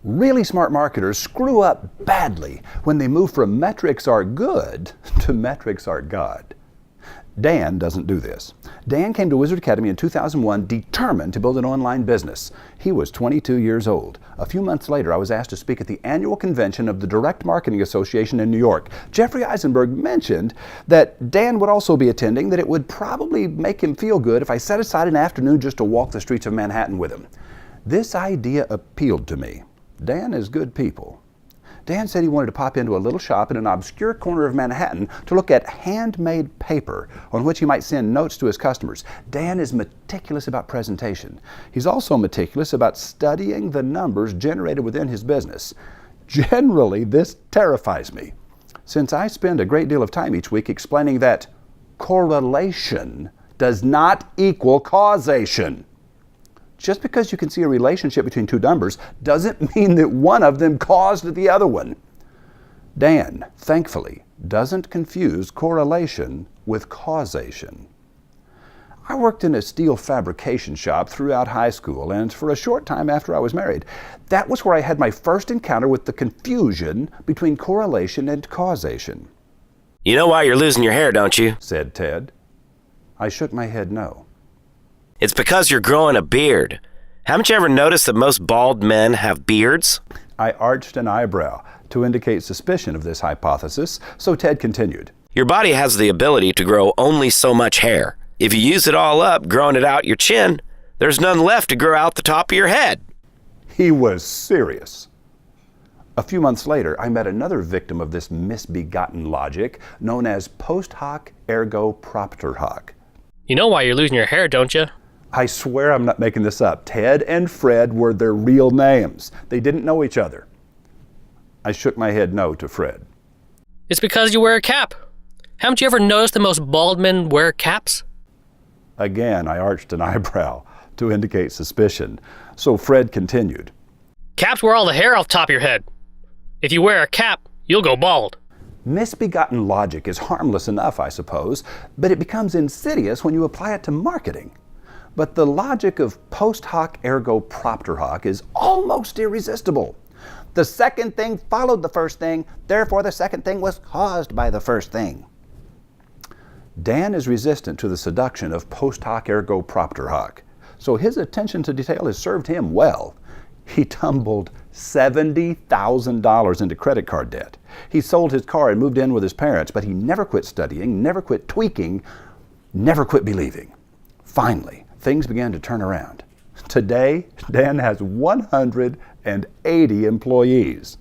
Really smart marketers screw up badly when they move from metrics are good to metrics are God. Dan doesn't do this. Dan came to Wizard Academy in 2001 determined to build an online business. He was 22 years old. A few months later, I was asked to speak at the annual convention of the Direct Marketing Association in New York. Jeffrey Eisenberg mentioned that Dan would also be attending, that it would probably make him feel good if I set aside an afternoon just to walk the streets of Manhattan with him. This idea appealed to me. Dan is good people. Dan said he wanted to pop into a little shop in an obscure corner of Manhattan to look at handmade paper on which he might send notes to his customers. Dan is meticulous about presentation. He's also meticulous about studying the numbers generated within his business. Generally, this terrifies me, since I spend a great deal of time each week explaining that correlation does not equal causation. Just because you can see a relationship between two numbers doesn't mean that one of them caused the other one. Dan, thankfully, doesn't confuse correlation with causation. I worked in a steel fabrication shop throughout high school and for a short time after I was married. That was where I had my first encounter with the confusion between correlation and causation. You know why you're losing your hair, don't you? Said Ted. I shook my head no. It's because you're growing a beard. Haven't you ever noticed that most bald men have beards? I arched an eyebrow to indicate suspicion of this hypothesis, so Ted continued. Your body has the ability to grow only so much hair. If you use it all up, growing it out your chin, there's none left to grow out the top of your head. He was serious. A few months later, I met another victim of this misbegotten logic known as post hoc ergo propter hoc. You know why you're losing your hair, don't you? I swear I'm not making this up. Ted and Fred were their real names. They didn't know each other. I shook my head no to Fred. It's because you wear a cap. Haven't you ever noticed that most bald men wear caps? Again, I arched an eyebrow to indicate suspicion, so Fred continued. Caps wear all the hair off the top of your head. If you wear a cap, you'll go bald. Misbegotten logic is harmless enough, I suppose, but it becomes insidious when you apply it to marketing. But the logic of post hoc ergo propter hoc is almost irresistible. The second thing followed the first thing, therefore the second thing was caused by the first thing. Dan is resistant to the seduction of post hoc ergo propter hoc, so his attention to detail has served him well. He tumbled $70,000 into credit card debt. He sold his car and moved in with his parents, but he never quit studying, never quit tweaking, never quit believing. Finally, things began to turn around. Today, Dan has 180 employees.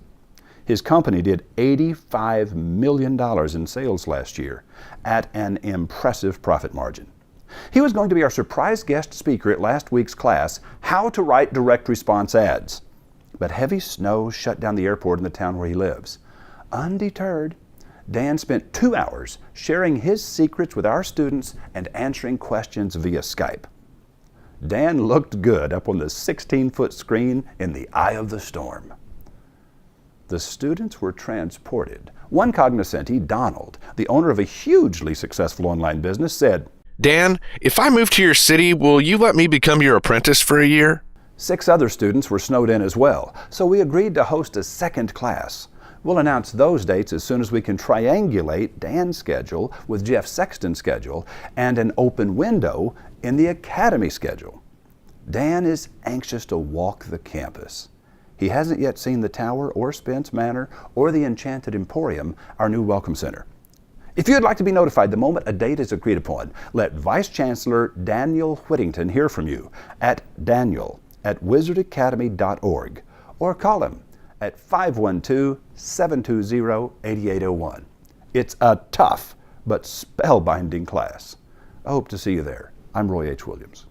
His company did $85 million in sales last year at an impressive profit margin. He was going to be our surprise guest speaker at last week's class, How to Write Direct Response Ads. But heavy snow shut down the airport in the town where he lives. Undeterred, Dan spent 2 hours sharing his secrets with our students and answering questions via Skype. Dan looked good up on the 16-foot screen in the eye of the storm. The students were transported. One cognoscente, Donald, the owner of a hugely successful online business, said, Dan, if I move to your city, will you let me become your apprentice for a year? 6 other students were snowed in as well, so we agreed to host a second class. We'll announce those dates as soon as we can triangulate Dan's schedule with Jeff Sexton's schedule and an open window in the Academy schedule. Dan is anxious to walk the campus. He hasn't yet seen the Tower or Spence Manor or the Enchanted Emporium, our new Welcome Center. If you'd like to be notified the moment a date is agreed upon, let Vice Chancellor Daniel Whittington hear from you at daniel@wizardacademy.org or call him at 512-720-8801. It's a tough but spellbinding class. I hope to see you there. I'm Roy H. Williams.